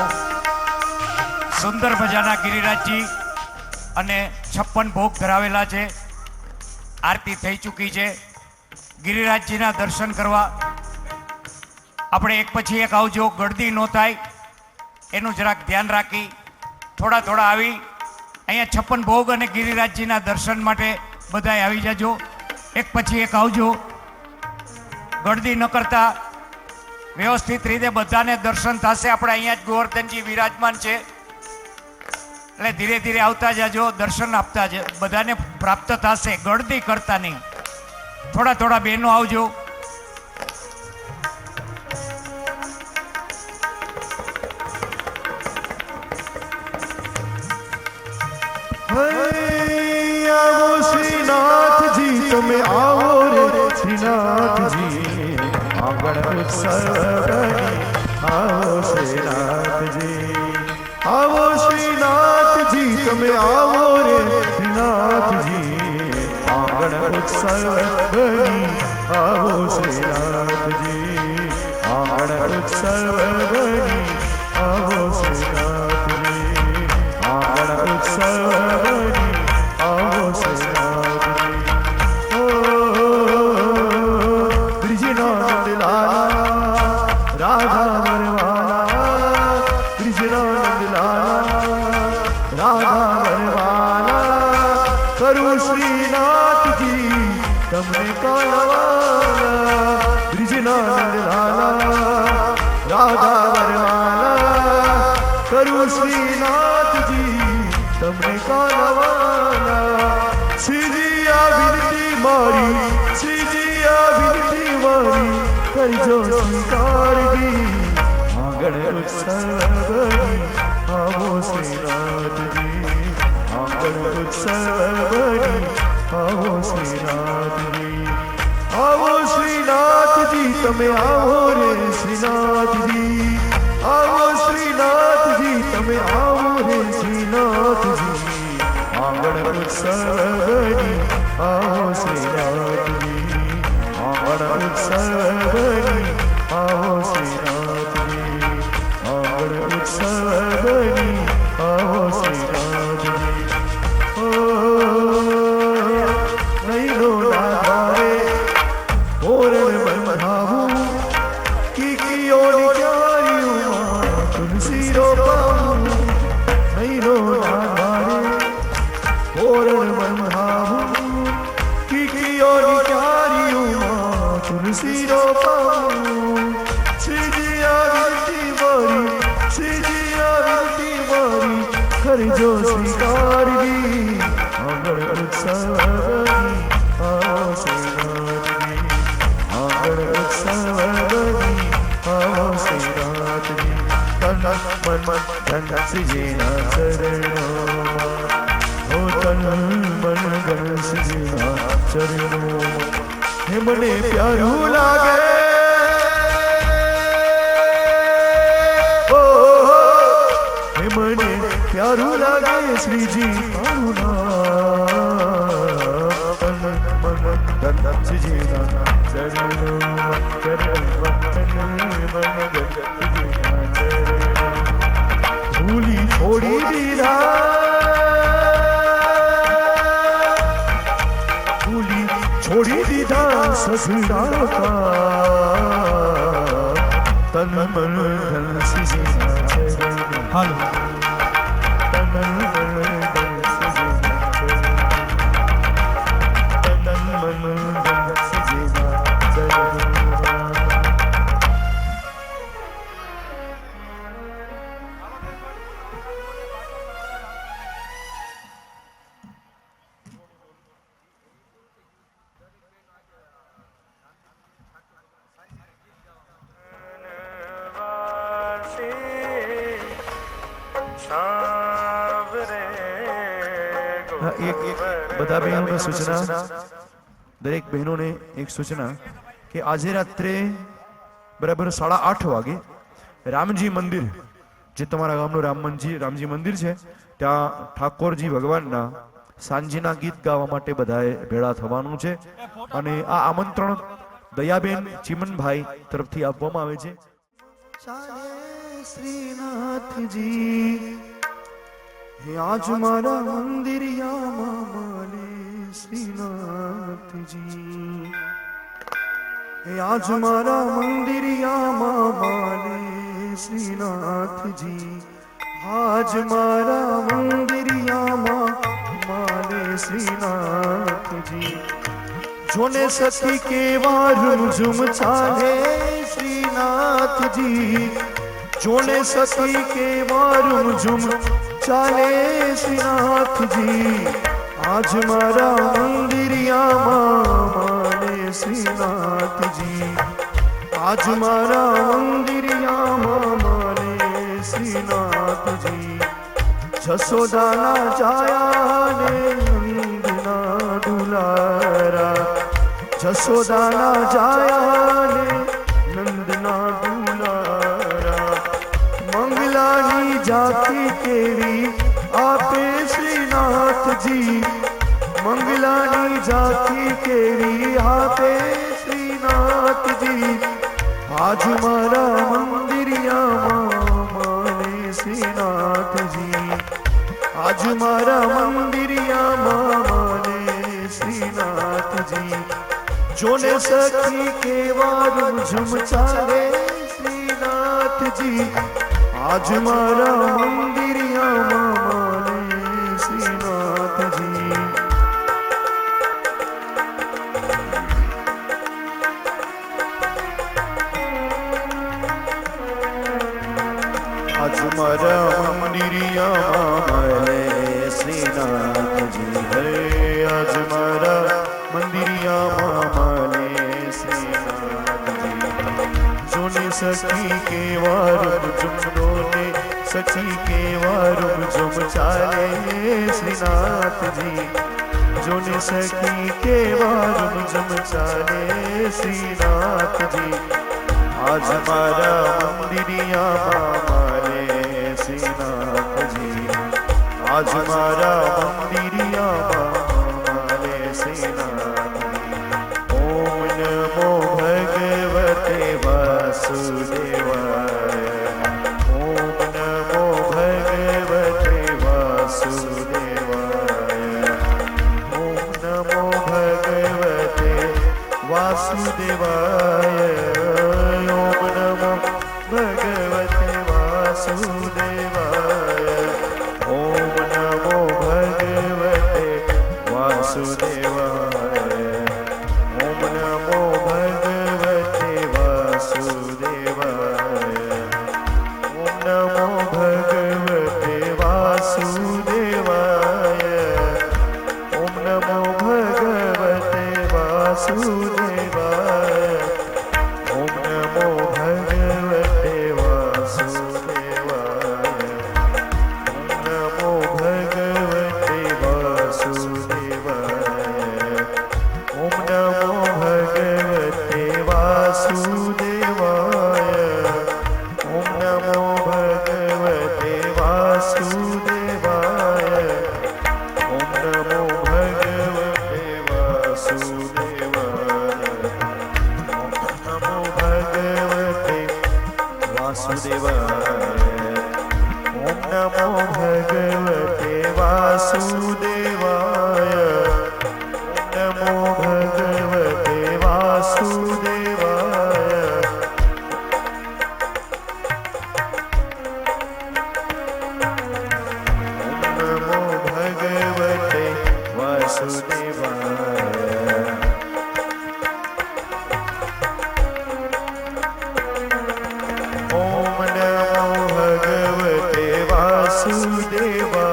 સુંદર મજાના ગિરિરાજજી અને 56 ભોગ ધરાવેલા છે. આરતી થઈ ચૂકી છે. ગિરિરાજજીના દર્શન કરવા આપણે એક પછી એક આવજો, ગળદી ન થાય એનું જરાક ધ્યાન રાખી થોડા થોડા આવી અહીંયા 56 ભોગ અને ગિરિરાજજીના દર્શન માટે બધાય આવી જાજો. એક પછી એક આવજો, ગળદી ન કરતા વ્યવસ્થિત રીતે બધાને દર્શન થશે. આપણે અહીંયા જ ગોવર્ધનજી વિરાજમાન છે એટલે ધીરે ધીરે આવતા જાજો, દર્શન આપતા જ બધાને પ્રાપ્ત થશે. ગળદી કરતા નહીં, થોડા થોડા બહેનો આવજો. આવો શ્રીનાથજી, તમે આવો રે શ્રીનાથજી, આંગણ ઉત્સવ આવો શ્રીનાથજી, આવો શ્રીનાથજી, તમે આવો રે શ્રીનાથજી, આંગણ ઉત્સવ આવો શ્રીનાથજી, આંગણ ઉત્સવ આવો શ્રીનાથજી, આંગણ ઉત્સવ આવો શ્રીનાથજી. ઓ બ્રિજનાથ લાલા રાધા વરવાલા, બ્રિજનાથ લાલા રાધા વરવાલા, કરું શ્રીનાથજી તમને કાળવાલા, બ્રિજનાથ લાલા રાધા વરવાલા, કરું શ્રીનાથજી તમને કાળવાલા. શ્રીજી આ વિનતી મારી, શ્રીજી આ વિનતી મારી, કરજો સ્વીકારજી, આંગણ ઉત્સવ આવો શ્રીનાથજી, આંગણ ઉત્સવ આવો શ્રીનાથજી, આવો શ્રીનાથજી, તમે આવો રે શ્રીનાથજી, આવો શ્રીનાથજી, તમે આવો રે શ્રીનાથજી, આંગણ ઉત્સવ આવો શ્રીનાથજી, આંગણ ઉત્સવ આવો શ્રીનાથજી, આંગણ ઉત્સવ આવો શ્રીનાથજી. ઓ નૈનો નારે ઓરણ બંધાવું, કીકીઓની ક્યારીઓમાં તુલસી રોપાવું, નૈનો નારે ઓરણ બંધાવું, કીકીઓની ક્યારીઓમાં તુલસી રોપાવું. શ્રીજી આ વિનતી મારી, શ્રીજી આ વિનતી મારી, કરજો સ્વીકારજી, આંગણ ઉત્સવ આવો શ્રીનાથજી, આંગણ ઉત્સવ આવો શ્રીનાથજી. તન મન ધન શ્રીજીના ચરણોમાં, હો તન મન ધન શ્રીજીના ચરણોમાં, હે મને પ્યારું લાગે, હે મને પ્યારું લાગે શ્રીજી તારું નામ. તન મન ધન શ્રીજીના ચરણોમાં, ચરણોમાં તન મન ધન શ્રીજીના ચરણોમાં, ભૂલી છોડી દીધા, ભૂલી છોડી દીધા સસુરા કા, તન મન ધન શ્રીજીના ચરણોમાં. હાલો, તન મન ધન શ્રીજીના ચરણોમાં, તન મન ધન શ્રીજીના ચરણોમાં. બધા બહેનોને સૂચના, દરેક બહેનોને એક સૂચના કે આજે રાત્રે બરાબર 8:30 વાગે રામજી મંદિર, જે તમારા ગામનું રામજી મંદિર છે, ત્યાં ઠાકોરજી ભગવાનના સાંજના ગીત ગાવા માટે બધાએ ભેળા થવાનું છે. અને આ આમંત્રણ દયાબેન ચીમનભાઈ તરફથી આપવામાં આવે છે. શ્રીનાથજી હે આજ મારા મંદિરિયામાં માને શ્રીનાથજી હે આજ મારા મંદિરિયામાં માને શ્રીનાથજી આજ મારા મંદિરિયામાં માને શ્રીનાથજી જોને સખી કેવા રૂમઝુમ ચાલે શ્રીનાથજી જોને સખી કેવા રૂમઝુમ ચાલે શ્રીનાથજી આજ મારા મંદિરિયામાં માને શ્રીનાથજી આજ મારા મંદિરિયામાં માને શ્રીનાથજી જશોદાના જાયા ને નંદના દુલારા જશોદાના જાયા ને નંદના દુલારા મંગલાની જાતિ કેવી આપે શ્રીનાથજી મંગલાની જાતિ કેવી આપે શ્રીનાથજી આજ મારા મંદિરિયામાં માને શ્રીનાથજી આજ મારા મંદિરિયામાં માને શ્રીનાથજી જોને સખી કેવા રૂમઝુમ ચાલે શ્રીનાથજી આજ મારા મંદિરિયામાં માને શ્રીનાથજી આજ મારા મંદિરિયામાં માને શ્રીનાથજી હરે આજ મારા મંદિરિયામાં માને શ્રીનાથજી જોને સખી કેવા રૂમઝુમ જોને સખી કેવા રૂમઝુમ ચાલે શ્રીનાથજી જોને સખી કેવા રૂમઝુમ ચાલે શ્રીનાથજી આજ મારા મંદિરિયામાં માને શ્રીનાથજી આજ મારા મંદિરિયામાં માને શ્રીનાથજી ઓમ નમો ભગવતે વાસુદેવાય ઓમ નમો ભગવતે વાસુદેવાય ઓમ નમો ભગવતે વાસુદેવાય ઓમ નમો ભગવતે વાસુદેવાય ઓમ નમો ભગવતે વાસુદેવાય ઓમ નમો ભગવતે વાસુદેવાય ઓમ નમો ભગવતે વાસુદેવાય ઓમ નમો ભગવતે વાસુદેવાય ઓમ નમો ભગવતે વાસુદેવાય ઓમ નમો ભગવતે વાસુદેવાય ઓમ નમો ભગવતે વાસુદેવાય ઓમ નમો ભગવતે વાસુદેવાય ઓમ નમો ભગવતે વાસુદેવાય ઓમ નમો ભગવતે વાસુદેવાય ઓમ નમો ભગવતે વાસુદેવાય ઓમ નમો ભગવતે વાસુદેવાય ઓમ નમો ભગવતે વાસુદેવાય ઓમ નમો ભગવતે વાસુદેવાય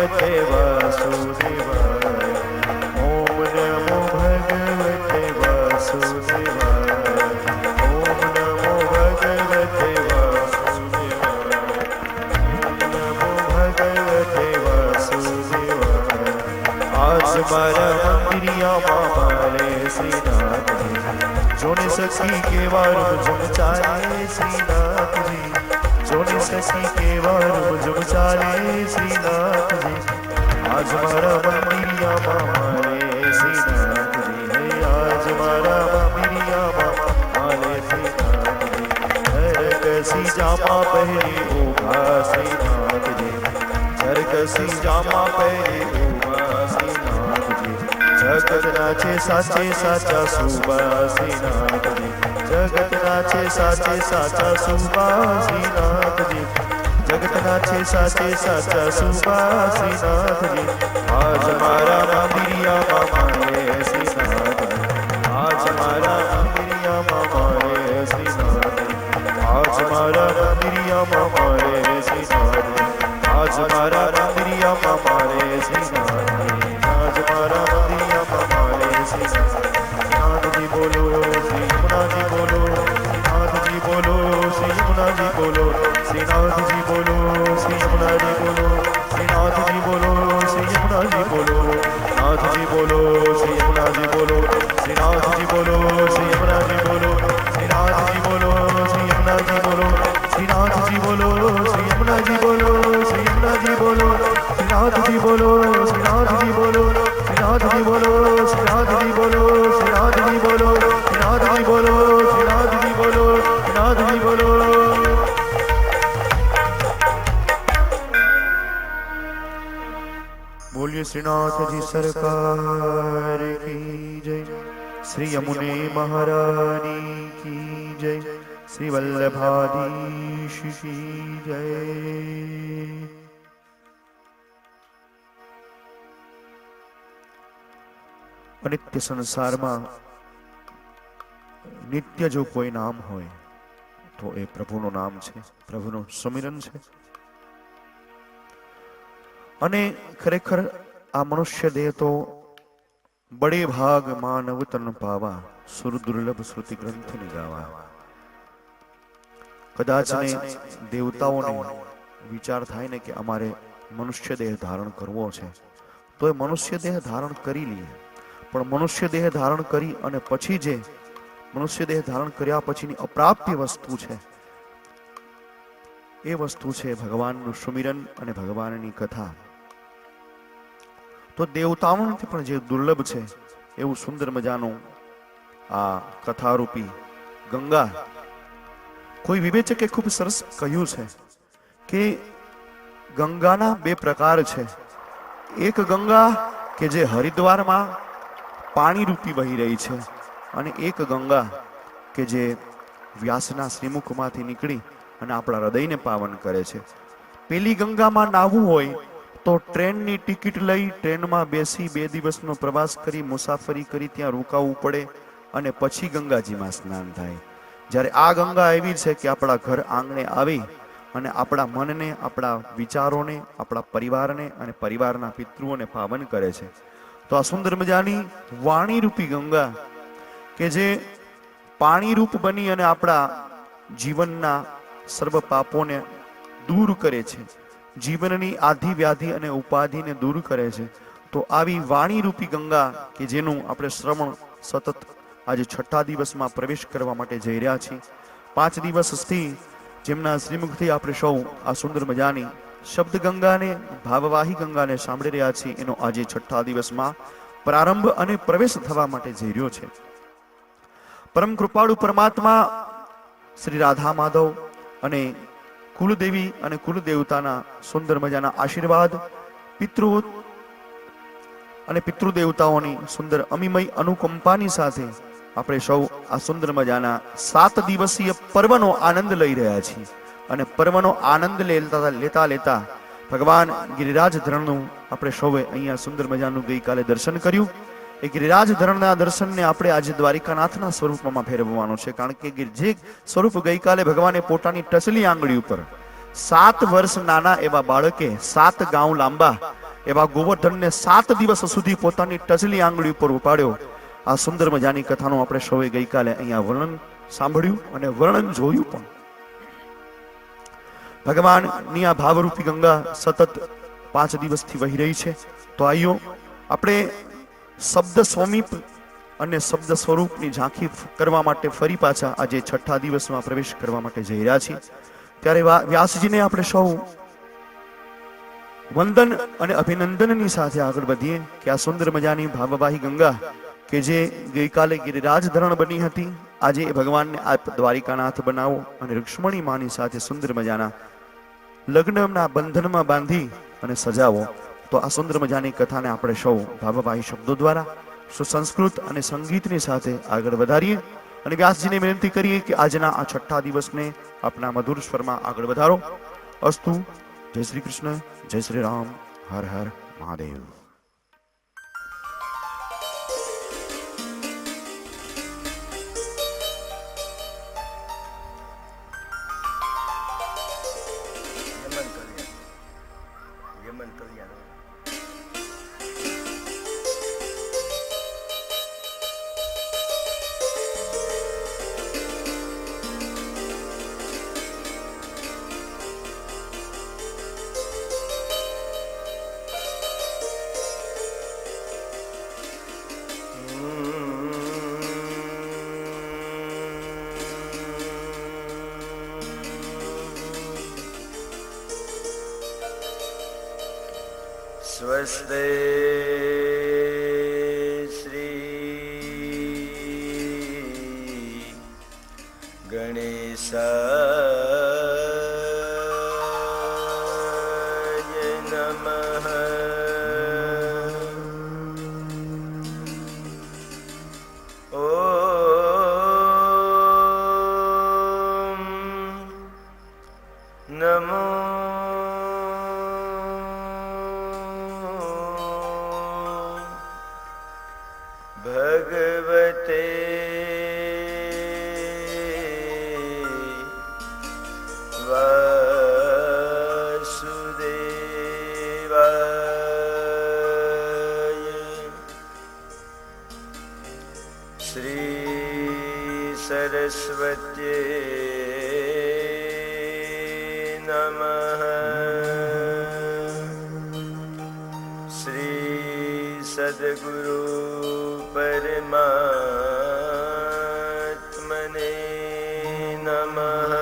भगवते वासुदेवाय ओम नमो भगवते वासुदेवाय ओम नमो भगवते वासुदेवाय ओम नमो भगवते वासुदेवाय आज मारा मंदिरिया मारे श्रीनाथ जी जोने सखी के वार मुझ चाले श्रीनाथ जी जोने सखी के वार मुझ चाले श्रीनाथ जी आज मारा मंदिरिया मारे श्रीनाथ जी आज मारा मंदिरिया मारे श्रीनाथ जी हर कसी जामा पहरे ओघा श्रीनाथ जी हर कसी जामा पहरे ओघा श्रीनाथ जी जगत नाचे साचे साचा सुबासीनाथ जी जगत नाचे साचे साचा सुबासीनाथ जी जगत नाचे साचे साचा सुबासीनाथ जी आज मारा मंदिरिया मारे श्रीनाथ जी आज मारा मंदिरिया मारे श्रीनाथ जी आज मारा मंदिरिया मारे श्रीनाथ जी आज मारा मंदिरिया मारे श्रीनाथ जी आज मारा मंदिरिया मारे श्रीनाथ जी बोलो श्री यमुना जी बोलो नाथ जी बोलो श्री यमुना जी बोलो श्रीनाथ जी बोलो श्री यमुना जी बोलो श्रीनाथ जी बोलो श्री यमुना जी बोलो नाथ जी बोलो श्री यमुना जी बोलो श्रीनाथ जी बोलो श्री यमुना जी बोलो श्रीनाथ जी बोलो श्री यमुना जी बोलो श्रीनाथ जी बोलो श्री यमुना जी बोलो श्री यमुना जी बोलो श्रीनाथ जी बोलो श्रीनाथ जी बोलो श्रीनाथ जी बोलो श्रीनाथ जी बोलो श्रीनाथ जी बोलो श्रीनाथ जी बोलो श्रीनाथ जी बोलो श्रीनाथ जी बोलो। बोलिए श्रीनाथ जी सरकार की जय श्री यमुने महारानी की जय श्री वल्लभाधीश की जय। अनित्य संसार में नित्य जो कोई नाम होय तो ए प्रभुનું નામ છે પ્રભુનું સુમિરન છે અને ખરેખર આ મનુષ્ય દેહ તો બડે ભાગ માનવ તન પાવા સુર દુર્લભ શ્રુતિ ગ્રંથ ને ગાવા કદાચ ને દેવતાઓને વિચાર થાય ને કે અમારે મનુષ્ય દેહ ધારણ કરવો છે તો એ મનુષ્ય દેહ ધારણ કરી લઈએ પણ મનુષ્ય દેહ ધારણ કરી અને પછી જે મનુષ્ય દેહ ધારણ કર્યા પછીની અપ્રાપ્ય વસ્તુ છે એ વસ્તુ છે ભગવાનનું સુમિરન અને ભગવાનની કથા। તો દેવતાઓથી પણ જે દુર્લભ છે એવું સુંદર મજાનું આ કથારૂપી ગંગા કોઈ વિવેચકે ખૂબ સરસ કહ્યું છે કે ગંગાના બે પ્રકાર છે એક ગંગા કે જે હરિદ્વારમાં પાણી રૂપી વહી રહી છે અને એક ગંગા કે જે વ્યાસના શ્રીમુખમાંથી નીકળી અને આપણા હૃદયને પાવન કરે છે। પેલી ગંગામાં નાહવું હોય તો ટ્રેનની ટિકિટ લઈ ટ્રેનમાં બેસી 2 દિવસનો પ્રવાસ કરી મુસાફરી કરી ત્યાં રોકાવું પડે અને પછી ગંગાજીમાં સ્નાન થાય। જ્યારે આ ગંગા એવી છે કે આપણા ઘર આંગણે આવી અને આપણા મનને આપણા વિચારોને આપણા પરિવારને અને પરિવારના પિતૃઓને પાવન કરે છે। તો આ સુંદર મજાની વાણી રૂપી ગંગા કે જે પાણી રૂપ બની અને આપણા જીવનના સર્વ પાપોને દૂર કરે છે જીવનની આધિ વ્યાધિ અને ઉપાધિને દૂર કરે છે। તો આવી વાણી રૂપી ગંગા કે જેનું આપણે શ્રવણ સતત આજે 6ઠા દિવસમાં પ્રવેશ કરવા માટે જઈ રહ્યા છીએ। 5 દિવસથી જેમના શ્રીમુખથી આપણે સૌ આ સુંદર મજાની શબ્દ ગંગાને ભાવવાહી ગંગાને સાંભળી રહ્યા છીએ એનો આજે 6ઠા દિવસમાં પ્રારંભ અને પ્રવેશ થવા માટે જઈ રહ્યો છે। પરમ કૃપાળુ પરમાત્મા શ્રી રાધા માધવ અને કુલદેવી અને કુલદેવતાના સુંદર મજાના આશીર્વાદ પિતૃ અને પિતૃદેવતાઓની સુંદર અમિમય અનુકંપાની સાથે આપણે સૌ આ સુંદર મજાના 7 દિવસીય પર્વનો આનંદ લઈ રહ્યા છીએ અને પર્વનો આનંદ લેતા લેતા ભગવાન ગિરિરાજ ધરણનું આપણે સૌએ અહીંયા સુંદર મજાનું ગઈકાલે દર્શન કર્યું। એ ગિરિરાજ ધરણના દર્શનને આપણે આજે દ્વારિકાનાથના સ્વરૂપમાં ફેરવવાનું છે કારણ કે જે સ્વરૂપ ગઈકાલે ભગવાને પોતાની ટચલી આંગળી ઉપર 7 વર્ષ નાના એવા બાળકે 7 ગાઉ લાંબા એવા ગોવર્ધનને 7 દિવસ સુધી પોતાની ટચલી આંગળી ઉપર ઉપાડ્યો. આ સુંદર મજાની કથાનું આપણે સૌએ ગઈકાલે અહીંયા વર્ણન સાંભળ્યું અને વર્ણન જોયું પણ. ભગવાનની આ ભાવરૂપી ગંગા સતત 5 દિવસથી વહી રહી છે. તો આઈઓ આપણે શબ્દ સ્વમીપ અને શબ્દ સ્વરૂપની ઝાંખી કરવા માટે ફરી પાછા આજે 6ઠા દિવસમાં પ્રવેશ કરવા માટે જઈ રહ્યા છીએ. ત્યારે વ્યાસજીને આપણે સૌ વંદન અને અભિનંદનની સાથે આગળ વધીએ કે આ સુંદર મજાની ભાવવાહી ગંગા કે જે ગઈકાલે ગિરિરાજ ધરણ બની હતી, આજે એ ભગવાનને આપ દ્વારિકાનાથ બનાવો અને રુક્ષ્મણી માની સાથે સુંદર મજાના લગ્નના બંધનમાં બાંધી અને સજાવો. તો આ સુંદર મજાની કથાને આપણે સૌ ભાવવાહી શબ્દો દ્વારા સુસંસ્કૃત અને સંગીતની સાથે આગળ વધારીએ અને વ્યાસજીને વિનંતી કરીએ કે આજના આ 6ઠા દિવસને આપના મધુર સ્વરમાં આગળ વધારો. અસ્તુ. જય શ્રી કૃષ્ણ, જય શ્રી રામ, હર હર મહાદેવ. સ્વસ્તે શ્રી ગણેશાય નમઃ. ઓમ નમો ભગવતે વાસુદેવાય. શ્રી સરસ્વત્યે નમઃ. શ્રી સદગુરુ પરમાત્મને નમઃ.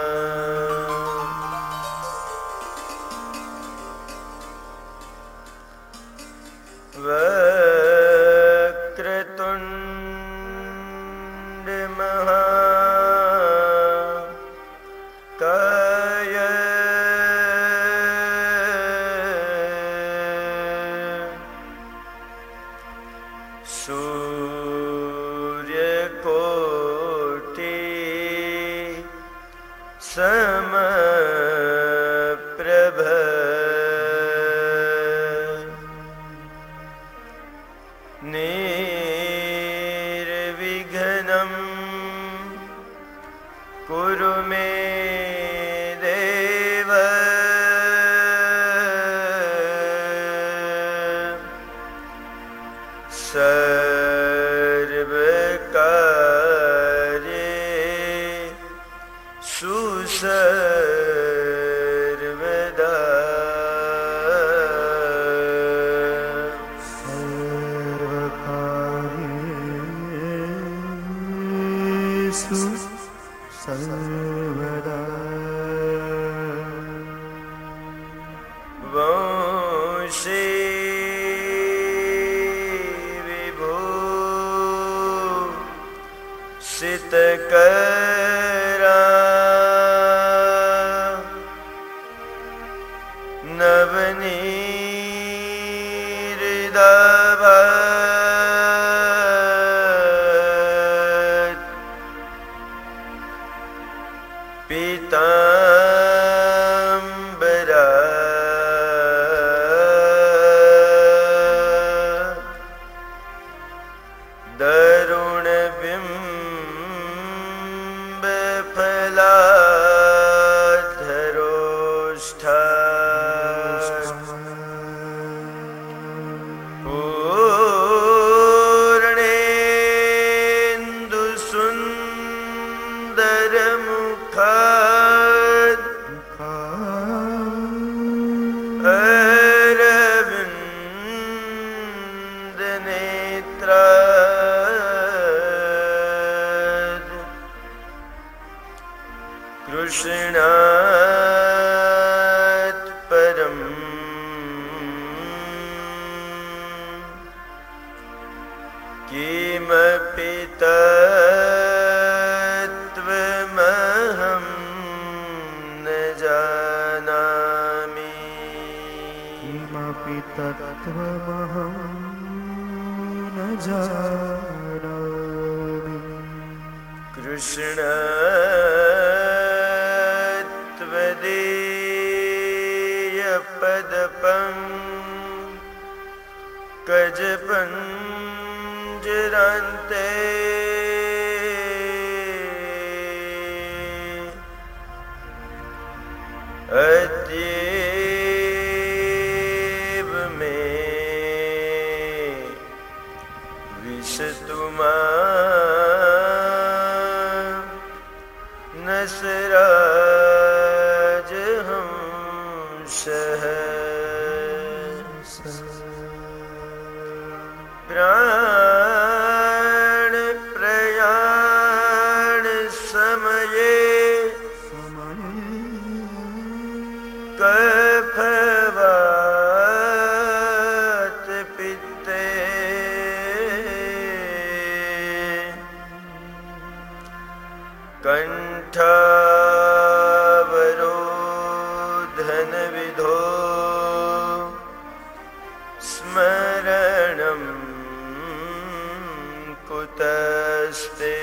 વક્રતુંડ મહાકાય સૂર્યકોટિ સમપ્રભ. નિર્વિઘ્નં કુરુ મે દેવ. સર્વકાર્યે સુસર્વદા. સર્વકાર્યેષુ સર્વદા. વંશી વિભૂષિતકરા નવનીરદાભાત પીતાંબરા દરુણબિંબ ફલાધરોષ્ઠા. किमपि तत्त्वमहं न जानामि किमपि तत्त्वमहं न जानामि कृष्ण त्वदीयपदपं कजपञ्जरान्ते अद्येव मे विशतु मां नसराजहंसः प्राणप्रयाण समये कफवात पित्ते कंठावरोधन विधो स्मरणं कुतस्ते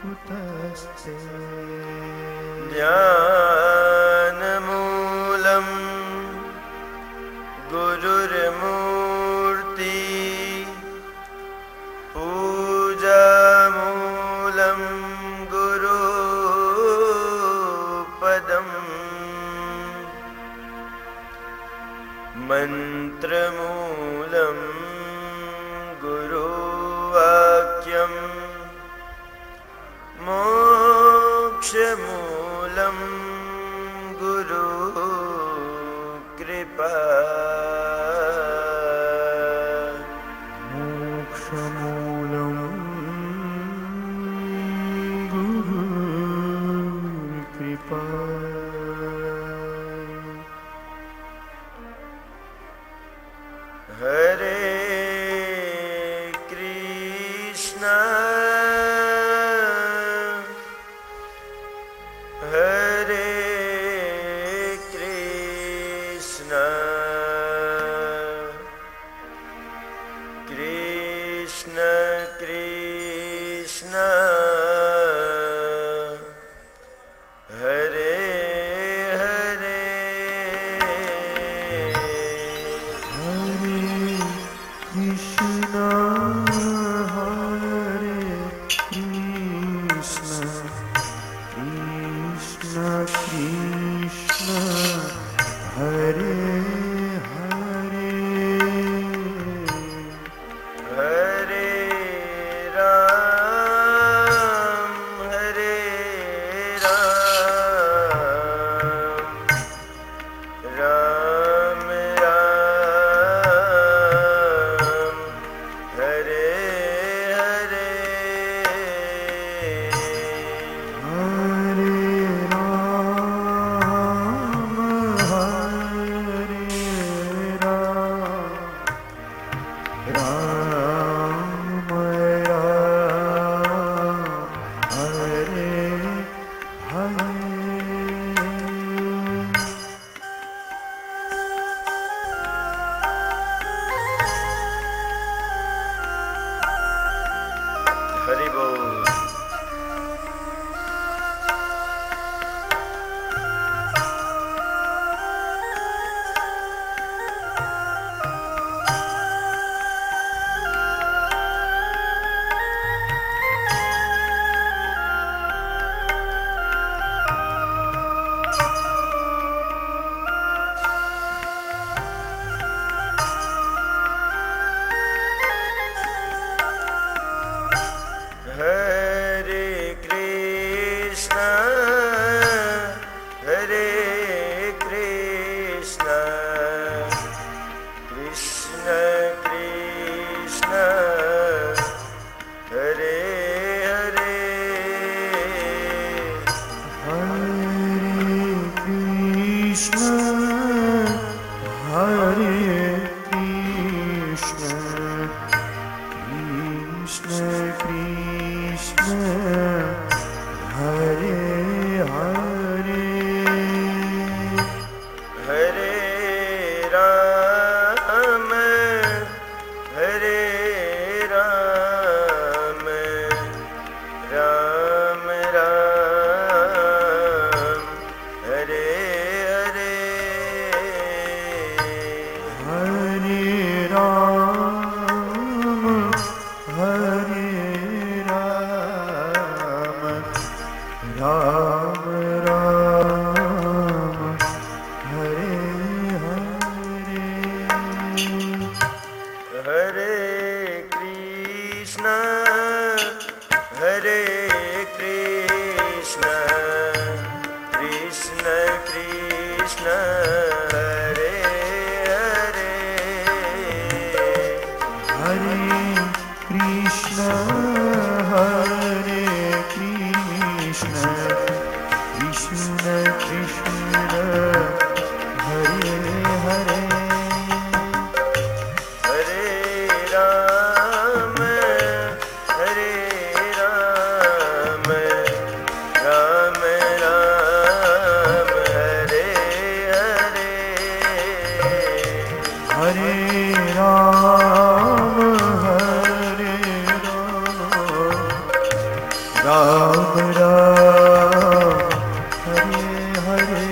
कुतस्ते ज्ञानमूलं गुरुर्मूर्ति पूजामूलं गुरुपदम् मन्त्रमूलं गुरुवाक्यं मोक्षमूलं गुरुकृपा मोक्षमूलं गुरुकृपा हरे कृष्ण हरे कृष्ण कृष्ण कृष्ण हरे हरे हरे कृष्ण हरे कृष्ण कृष्ण कृष्ण हरे हरे हरे राम राम राम हरे हरे हरे राम राम हरे हरे हरि बोल। हरे कृष्ण कृष्ण कृष्ण हरे हरे हरे कृष्ण हरे कृष्ण હરે હરે રામ હરે રામ રામ રામ હરે હરે હરે રામ હરે રામ રામ હરે હરે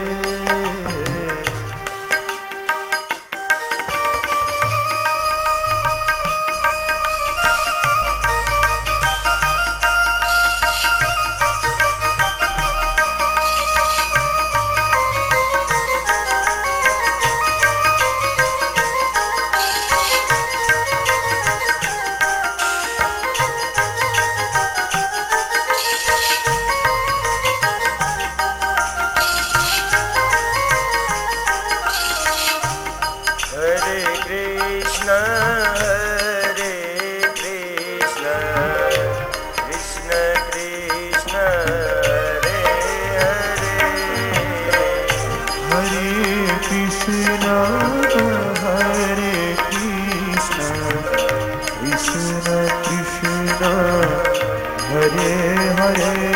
Hare Krishna, Krishna Krishna, Hare Hare. Hare Krishna, Hare Krishna, Krishna Krishna, Hare Hare.